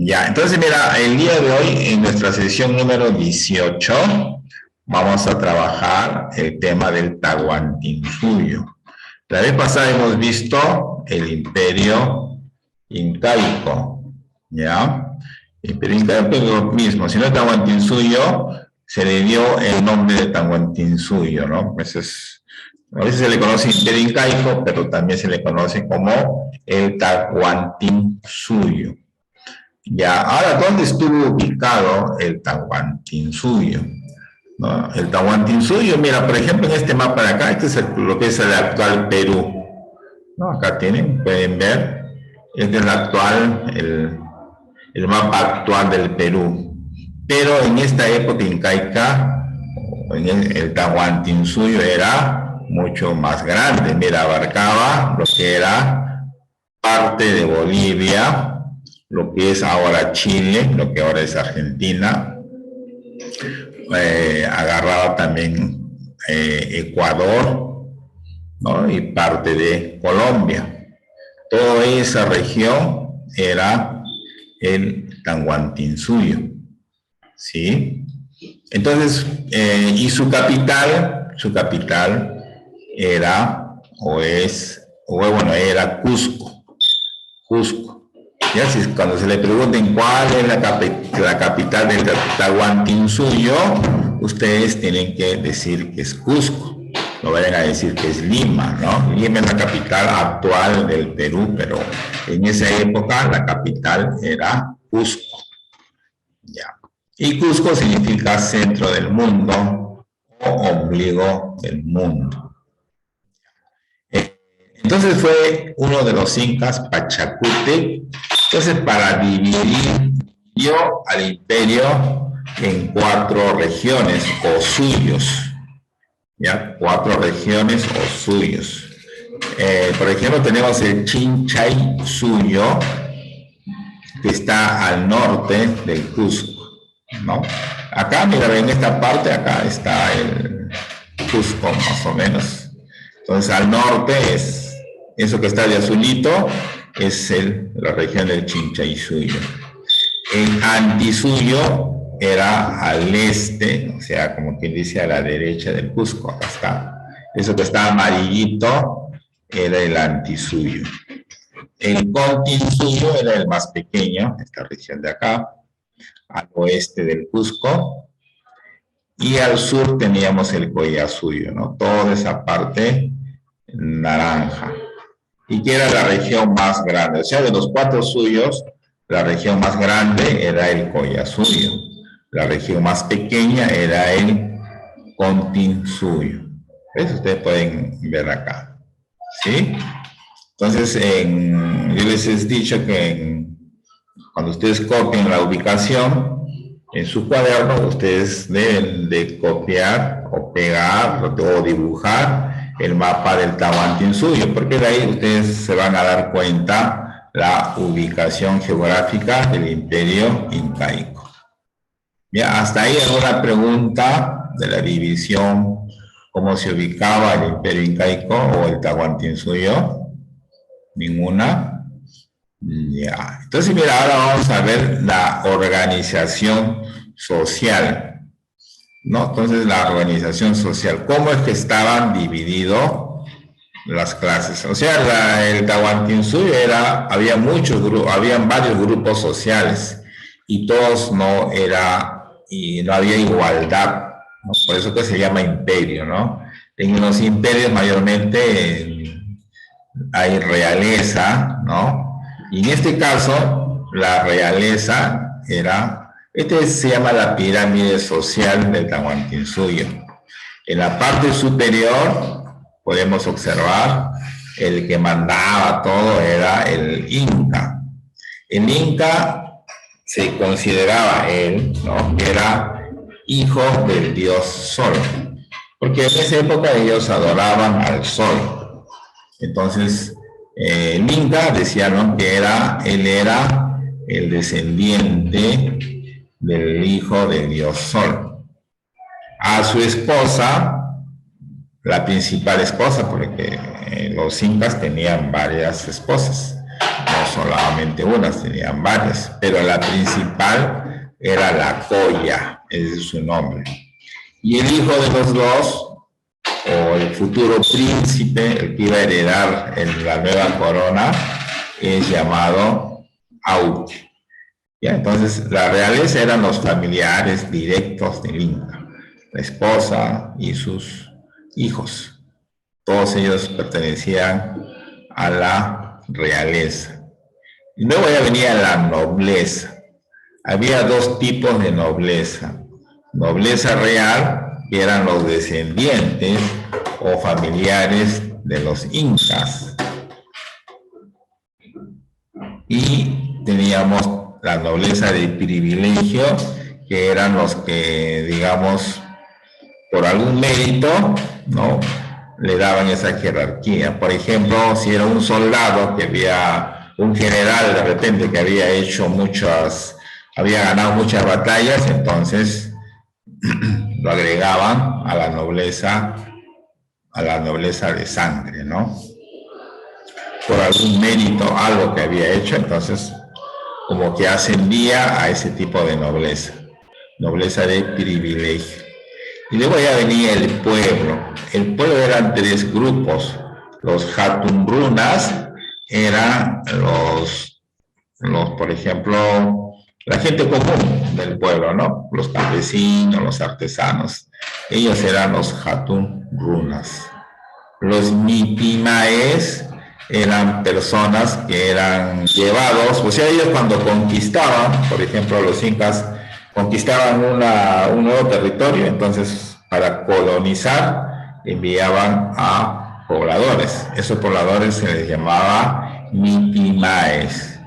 Ya, entonces mira, el día de hoy en nuestra sesión número 18 vamos a trabajar el tema del Tahuantinsuyo. La vez pasada hemos visto el imperio incaico, ¿ya? El imperio incaico es lo mismo, sino el Tahuantinsuyo se le dio el nombre de Tahuantinsuyo, ¿no? A veces se le conoce imperio incaico, pero también se le conoce como el Tahuantinsuyo. Ya, ahora, ¿dónde estuvo ubicado el Tahuantinsuyo? ¿No? El Tahuantinsuyo, mira, por ejemplo, en este mapa de acá, este es lo que es el actual Perú. ¿No? Acá pueden ver, este es el mapa actual del Perú. Pero en esta época incaica, el Tahuantinsuyo era mucho más grande. Mira, abarcaba lo que era parte de Bolivia, lo que es ahora Chile, lo que ahora es Argentina, agarraba también Ecuador, ¿no? Y parte de Colombia. Toda esa región era el Tahuantinsuyo, ¿sí? Entonces, y su capital era, era Cusco. Ya, cuando se le pregunten cuál es la capital del Tahuantinsuyo, ustedes tienen que decir que es Cusco. No vayan a decir que es Lima, ¿no? Lima es la capital actual del Perú, pero en esa época la capital era Cusco. Ya. Y Cusco significa centro del mundo o ombligo del mundo. Entonces fue uno de los incas, Pachacútec. Entonces, para dividió al imperio en 4 regiones o suyos, ¿ya? 4 regiones o suyos. Por ejemplo, tenemos el Chinchay-Suyo, que está al norte del Cusco, ¿no? Acá, mira, en esta parte, acá está el Cusco, más o menos. Entonces, al norte es eso que está de azulito, es la región del Chinchay-Suyo. El Antisuyo era al este, o sea, como quien dice, a la derecha del Cusco. Acá está. Eso que está amarillito era el Antisuyo. El Continsuyo era el más pequeño, esta región de acá, al oeste del Cusco. Y al sur teníamos el Collasuyo, ¿no? Toda esa parte naranja. Y que era la región más grande. O sea, de los 4 suyos, la región más grande era el Collasuyo. La región más pequeña era el Continsuyo. ¿Ves? Ustedes pueden ver acá. ¿Sí? Entonces, yo les he dicho que cuando ustedes copien la ubicación en su cuaderno, ustedes deben de copiar o pegar o dibujar el mapa del Tahuantinsuyo, porque de ahí ustedes se van a dar cuenta la ubicación geográfica del imperio incaico. Ya, hasta ahí alguna pregunta de la división, cómo se ubicaba el imperio incaico o el Tahuantinsuyo. ¿Ninguna? Ya. Entonces, mira, ahora vamos a ver la organización social, ¿no? Entonces, la organización social, ¿cómo es que estaban divididos las clases? O sea, el Tahuantinsuyo habían varios grupos sociales y todos y no había igualdad, ¿no? Por eso que se llama imperio, ¿no? En los imperios mayormente hay realeza, ¿no? Y en este caso, la realeza se llama la pirámide social del Tahuantinsuyo. En la parte superior podemos observar el que mandaba todo era el Inca. El Inca se consideraba ¿no? Que era hijo del dios Sol, porque en esa época ellos adoraban al Sol. Entonces, el Inca decía, ¿no? Que él era el descendiente del hijo del dios Sol. A su esposa, la principal esposa, porque los incas tenían varias esposas, no solamente unas, tenían varias, pero la principal era la Coya, ese es su nombre. Y el hijo de los dos, o el futuro príncipe, el que iba a heredar la nueva corona, es llamado Auque. ¿Ya? Entonces, la realeza eran los familiares directos del Inca, la esposa y sus hijos. Todos ellos pertenecían a la realeza. Y luego ya venía la nobleza. Había dos tipos de nobleza. Nobleza real, que eran los descendientes o familiares de los incas. Y teníamos la nobleza de privilegio, que eran los que, digamos, por algún mérito, ¿no?, le daban esa jerarquía. Por ejemplo, si era un soldado que había, un general de repente que había hecho había ganado muchas batallas, entonces lo agregaban a la nobleza de sangre, ¿no? Por algún mérito, algo que había hecho, entonces como que ascendía a ese tipo de nobleza de privilegio. Y luego ya venía el pueblo. El pueblo eran tres grupos. Los Hatunrunas eran por ejemplo, la gente común del pueblo, ¿no? Los campesinos, los artesanos. Ellos eran los Hatunrunas. Los Mitimaes eran personas que eran llevados, o sea, ellos cuando conquistaban, por ejemplo, los incas conquistaban un nuevo territorio, entonces para colonizar enviaban a pobladores. Esos pobladores se les llamaba Mitimaes.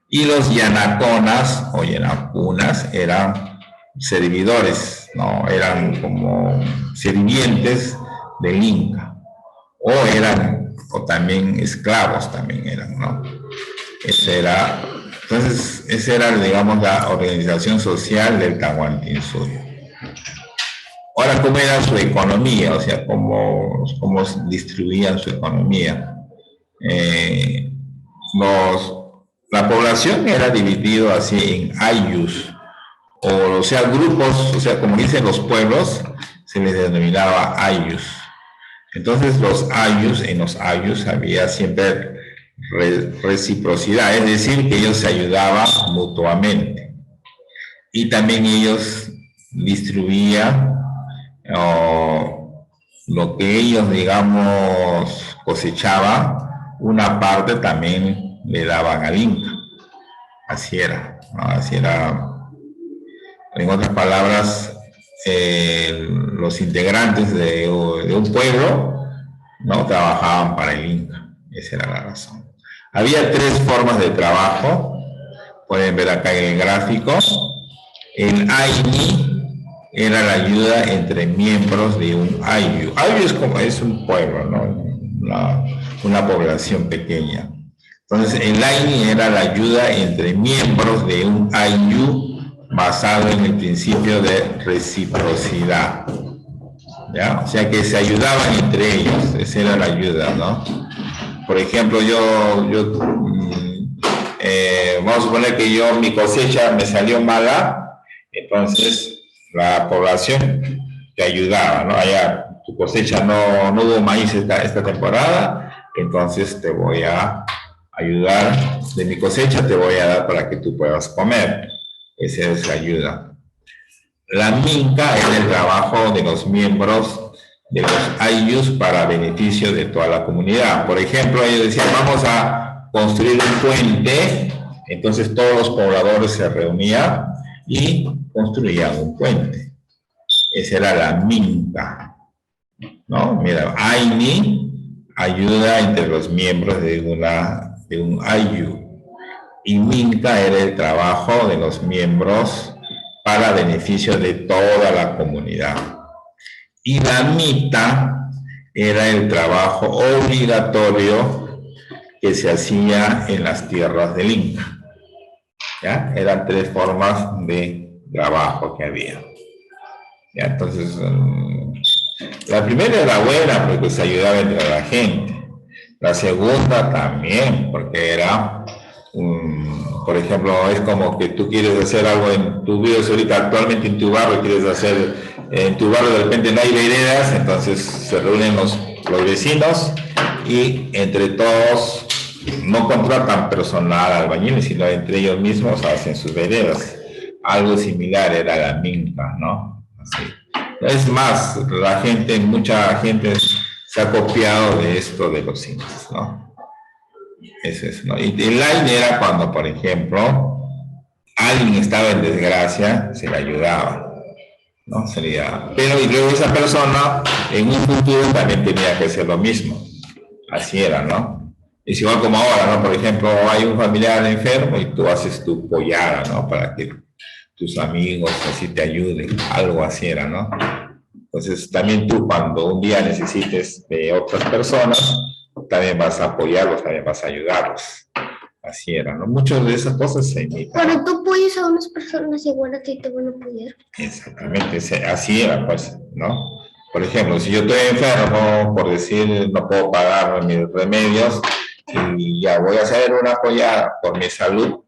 Y los Yanaconas o Yanacunas eran servidores, ¿no? Eran como sirvientes del Inca. O también esclavos también eran, ¿no? Entonces, esa era, digamos, la organización social del Tahuantinsuyo. Ahora, ¿cómo era su economía? O sea, ¿cómo distribuían su economía? La población era dividida así en ayllus, o sea, grupos, o sea, como dicen los pueblos, se les denominaba ayllus. Entonces en los ayllus había siempre reciprocidad, es decir, que ellos se ayudaban mutuamente. Y también ellos distribuían lo que ellos, digamos, cosechaban, una parte también le daban al Inca. Así era, ¿no? Así era. En otras palabras, los integrantes de un pueblo no trabajaban para el Inca. Esa era la razón. Había tres formas de trabajo. Pueden ver acá en el gráfico. El Aini era la ayuda entre miembros de un Ayllu. Ayllu es un pueblo, ¿no? Una población pequeña. Entonces, el Aini era la ayuda entre miembros de un Ayllu basado en el principio de reciprocidad. ¿Ya? O sea, que se ayudaban entre ellos. Esa era la ayuda, ¿no? Por ejemplo, vamos a suponer que mi cosecha me salió mala, entonces la población te ayudaba, ¿no? Allá tu cosecha no hubo maíz esta temporada, entonces te voy a ayudar, de mi cosecha te voy a dar para que tú puedas comer. Esa es la ayuda. La minca es el trabajo de los miembros de los ayllus para beneficio de toda la comunidad. Por ejemplo, ellos decían, vamos a construir un puente, entonces todos los pobladores se reunían y construían un puente. Esa era la minca, ¿no? Mira, Aini, ayuda entre los miembros de un ayllus. Y minca era el trabajo de los miembros para beneficio de toda la comunidad. Y la mita era el trabajo obligatorio que se hacía en las tierras del Inca. ¿Ya? Eran tres formas de trabajo que había. ¿Ya? Entonces, la primera era buena porque se ayudaba entre la gente. La segunda también, porque era, por ejemplo, es como que tú quieres hacer algo en tu vida, ahorita actualmente en tu barrio, quieres hacer, en tu barrio de repente no hay veredas, entonces se reúnen los vecinos y entre todos no contratan personal albañiles, sino entre ellos mismos hacen sus veredas. Algo similar era la minca, ¿no? Así. Es más, la gente, mucha gente se ha copiado de esto de los indios, ¿no? Eso es, ¿no? Y el line era cuando, por ejemplo, alguien estaba en desgracia, se le ayudaba, ¿no? Sería, pero y luego esa persona en un futuro también tenía que hacer lo mismo. Así era, ¿no? Es igual como ahora, ¿no? Por ejemplo, hay un familiar enfermo y tú haces tu pollada, ¿no? Para que tus amigos así te ayuden, algo así era, ¿no? Entonces, también tú cuando un día necesites de otras personas, también vas a apoyarlos, también vas a ayudarlos. Así era, ¿no? Muchas de esas cosas se imitan. Cuando tú apoyas a unas personas, igual a ti te van a apoyar. Exactamente, así era, pues, ¿no? Por ejemplo, si yo estoy enfermo, por decir, no puedo pagar mis remedios, y ya voy a hacer una apoyada por mi salud,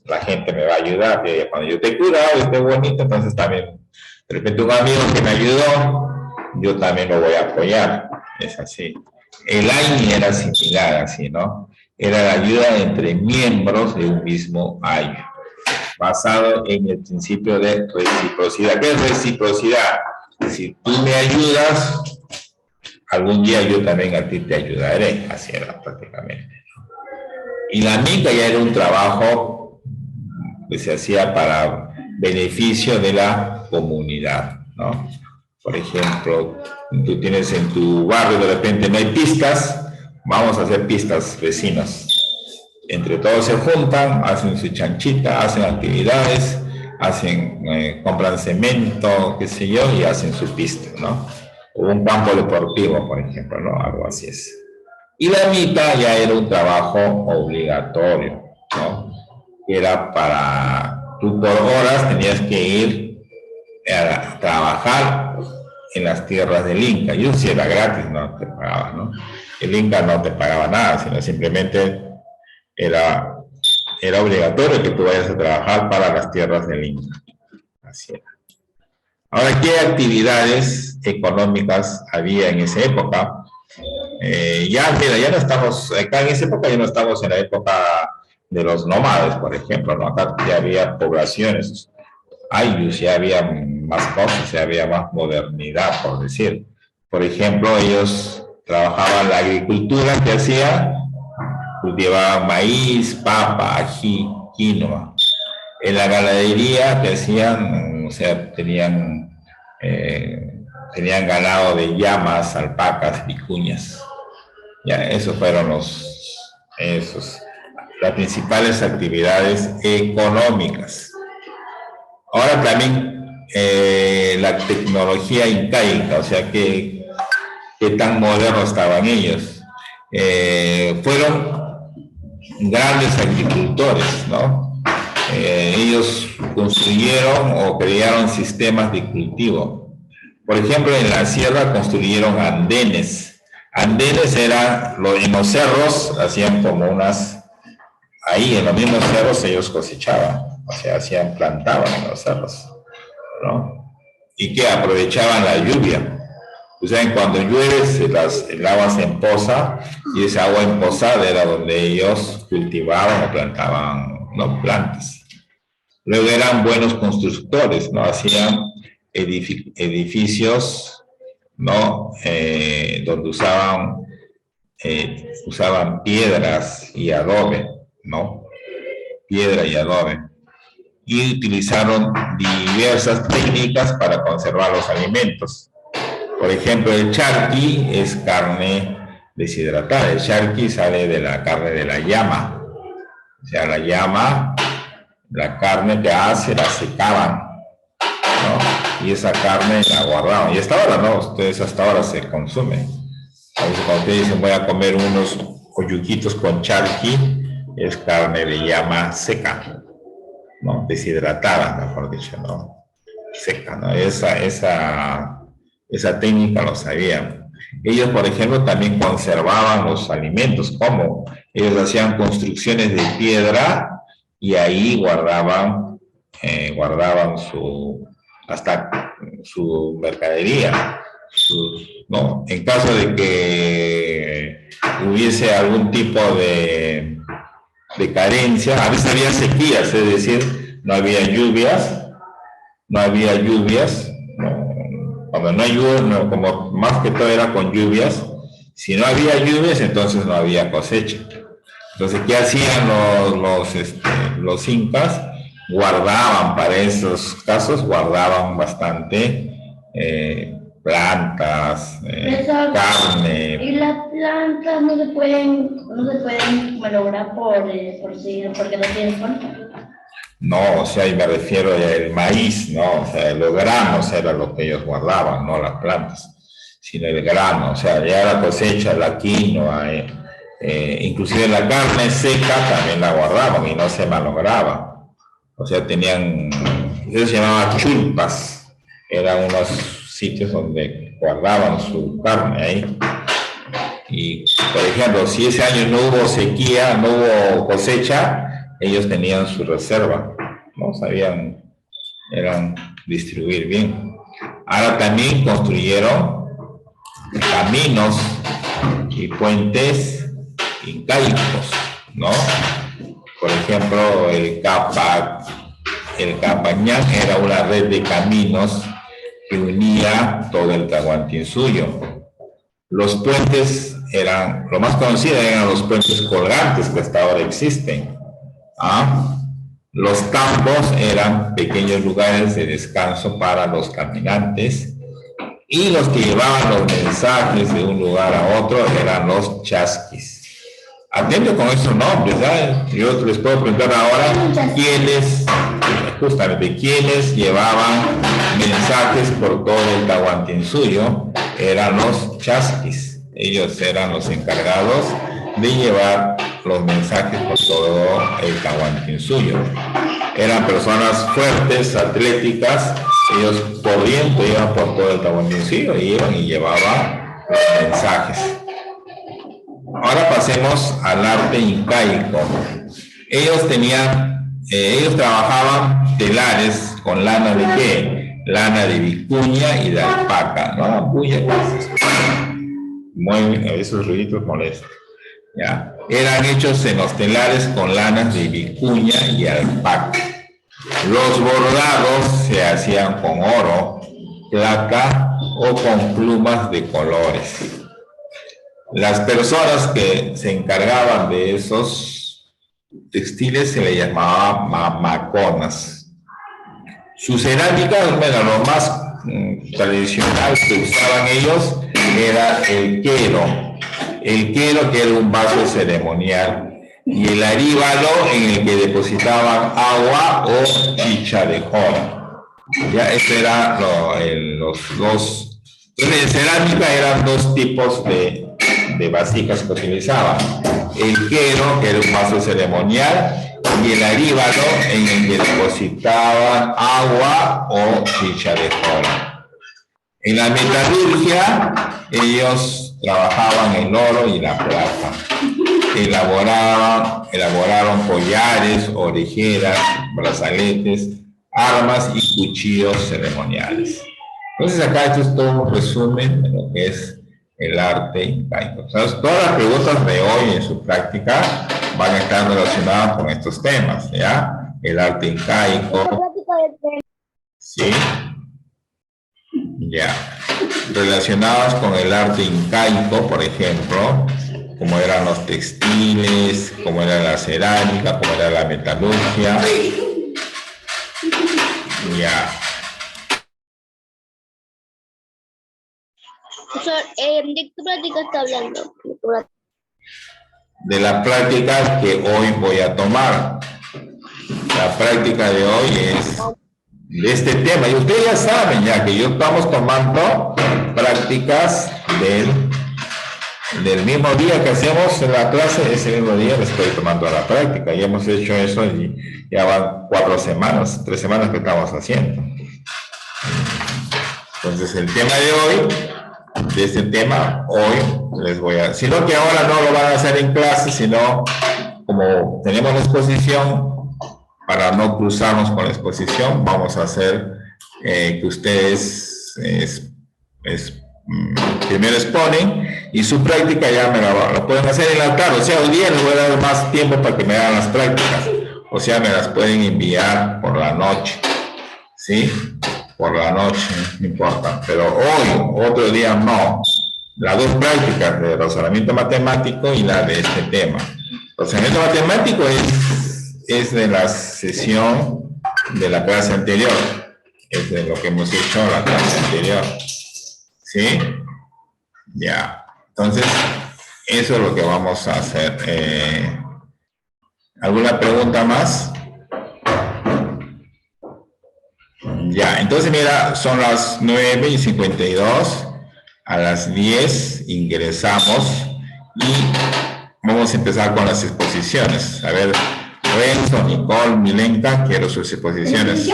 la gente me va a ayudar. Y cuando yo te cura, esté bonito, entonces también, de repente un amigo que me ayudó, yo también lo voy a apoyar. Es así. El AINI era similar, así, ¿no? Era la ayuda entre miembros de un mismo AINI, basado en el principio de reciprocidad. ¿Qué es reciprocidad? Si tú me ayudas, algún día yo también a ti te ayudaré. Así era prácticamente. Y la mica ya era un trabajo que se hacía para beneficio de la comunidad, ¿no? Por ejemplo, tú tienes en tu barrio, de repente no hay pistas, vamos a hacer pistas vecinos. Entre todos se juntan, hacen su chanchita, hacen actividades, compran cemento, qué sé yo, y hacen su pista, ¿no? O un campo deportivo, por ejemplo, ¿no? Algo así es. Y la mitad ya era un trabajo obligatorio, ¿no? Era para, tú por horas tenías que ir a trabajar en las tierras del Inca. Y eso sí era gratis, no te pagaba, ¿no? El Inca no te pagaba nada, sino simplemente era, era obligatorio que tú vayas a trabajar para las tierras del Inca. Así era. Ahora, ¿qué actividades económicas había en esa época? Mira, ya no estamos, acá en esa época ya no estamos en la época de los nómades, por ejemplo, ¿no? Acá ya había poblaciones, ayllus, ya había más cosas, ya había más modernidad, por decir. Por ejemplo, ellos trabajaban la agricultura que hacían, cultivaban maíz, papa, ají, quinoa. En la ganadería que hacían, o sea, tenían ganado de llamas, alpacas, vicuñas. Ya, esos fueron las principales actividades económicas. Ahora también la tecnología incaica, o sea, qué tan modernos estaban ellos. Fueron grandes agricultores, ¿no? Ellos construyeron o crearon sistemas de cultivo. Por ejemplo, en la sierra construyeron andenes. Andenes eran, en los cerros hacían como ahí en los mismos cerros ellos cosechaban, o sea, plantaban en los cerros, ¿no? Y que aprovechaban la lluvia. O sea, cuando llueve, el agua se empoza, y esa agua empozada era donde ellos cultivaban o plantaban, ¿no? Plantas. Luego eran buenos constructores, ¿no? Hacían edificios, ¿no? Donde usaban piedras y adobe, ¿no? Piedra y adobe. Y utilizaron diversas técnicas para conservar los alimentos. Por ejemplo, el charqui es carne deshidratada. El charqui sale de la carne de la llama. O sea, la llama, la carne que la secaban, ¿no? Y esa carne la guardaban. Y hasta ahora, ¿no? Ustedes hasta ahora se consumen. A veces cuando ustedes dicen voy a comer unos oyuquitos con charqui, es carne de llama seca, ¿no? Deshidratada, mejor dicho, ¿no? Seca, ¿no? Esa técnica lo sabían. Ellos, por ejemplo, también conservaban los alimentos, como ellos hacían construcciones de piedra y ahí guardaban su mercadería, ¿no? En caso de que hubiese algún tipo de carencia, a veces había sequías, es decir, no había lluvias, cuando no hay lluvia, como más que todo era con lluvias, si no había lluvias, entonces no había cosecha. Entonces, ¿qué hacían los incas? Guardaban, para esos casos, guardaban bastante plantas, carne. Y las plantas no se pueden malograr porque no tienen fuerza. No, o sea, y me refiero al maíz, ¿no? O sea, los granos era lo que ellos guardaban, no las plantas, sino el grano, o sea, ya la cosecha, la quinoa, inclusive la carne seca también la guardaban y no se malograba. O sea, eso se llamaba chulpas, eran unos sitios donde guardaban su carne ahí. Y, por ejemplo, si ese año no hubo sequía, no hubo cosecha, ellos tenían su reserva, ¿no? Eran distribuir bien. Ahora también construyeron caminos y puentes incaicos, ¿no? Por ejemplo, el Capañán era una red de caminos que unía todo el Tahuantinsuyo. Los puentes lo más conocido eran los puentes colgantes que hasta ahora existen. Los tambos eran pequeños lugares de descanso para los caminantes y los que llevaban los mensajes de un lugar a otro eran los chasquis. Atento con esos nombres, ¿sabes? Yo les puedo preguntar ahora quiénes llevaban mensajes por todo el Tahuantinsuyo. Eran los chasquis. Ellos eran los encargados de llevar los mensajes por todo el Tahuantinsuyo. Eran personas fuertes, atléticas, ellos corriendo iban por todo el Tahuantinsuyo y iban y llevaban los mensajes. Ahora pasemos al arte incaico. Ellos trabababan telares con lana de qué? Lana de vicuña y de alpaca, ¿no? Mueven esos ruiditos molestos. ¿Ya? Eran hechos en los telares con lanas de vicuña y alpaca. Los bordados se hacían con oro, plata o con plumas de colores. Las personas que se encargaban de esos textiles se les llamaba mamaconas. Su cerámica, bueno, lo más tradicional que usaban ellos era el quero. El quero, que era un vaso ceremonial, y el aríbalo en el que depositaban agua o chicha de jora. Ya, este era los dos. Entonces, en cerámica eran dos tipos de vasijas que utilizaban. El quero, que era un vaso ceremonial, y el aríbalo en el que depositaban agua o chicha de jora. En la metalurgia, ellos trabajaban el oro y la plata. Elaboraron collares, orejeras, brazaletes, armas y cuchillos ceremoniales. Entonces acá esto es todo un resumen de lo que es el arte incaico. O sea, todas las preguntas de hoy en su práctica van a estar relacionadas con estos temas, ¿ya? El arte incaico. ¿Sí? Ya. Relacionadas con el arte incaico, por ejemplo, como eran los textiles, como era la cerámica, como era la metalurgia. Ya. ¿De qué práctica está hablando? De la práctica que hoy voy a tomar. La práctica de hoy es de este tema. Y ustedes ya saben ya que yo estamos tomando prácticas del mismo día que hacemos en la clase, ese mismo día les estoy tomando la práctica. Ya hemos hecho eso y ya van 3 semanas que estamos haciendo. Entonces el tema de hoy de este tema, hoy les voy a... Sino que ahora no lo van a hacer en clase, sino como tenemos la exposición, para no cruzarnos con la exposición, vamos a hacer que ustedes primero exponen y su práctica ya me la pueden hacer en la tarde. O sea, hoy día les voy a dar más tiempo para que me hagan las prácticas. O sea, me las pueden enviar por la noche. ¿Sí? Por la noche, no importa. Pero hoy, otro día no. Las dos prácticas de razonamiento matemático y la de este tema. Razonamiento matemático es de la sesión de la clase anterior. Es de lo que hemos hecho en la clase anterior. ¿Sí? Ya. Entonces, eso es lo que vamos a hacer. ¿Alguna pregunta más? Ya, entonces mira, son las 9:52. A las 10 ingresamos y vamos a empezar con las exposiciones. A ver, Renzo, Nicole, Milenka, quiero sus exposiciones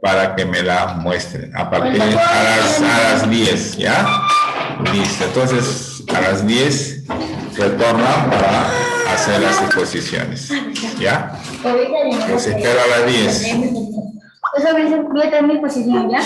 para que me la muestren. A partir de a las 10, ¿ya? Listo, entonces a las 10 retornan para hacer las exposiciones, ¿ya? Los espero a las 10. Voy a tener mi posición, ¿ya?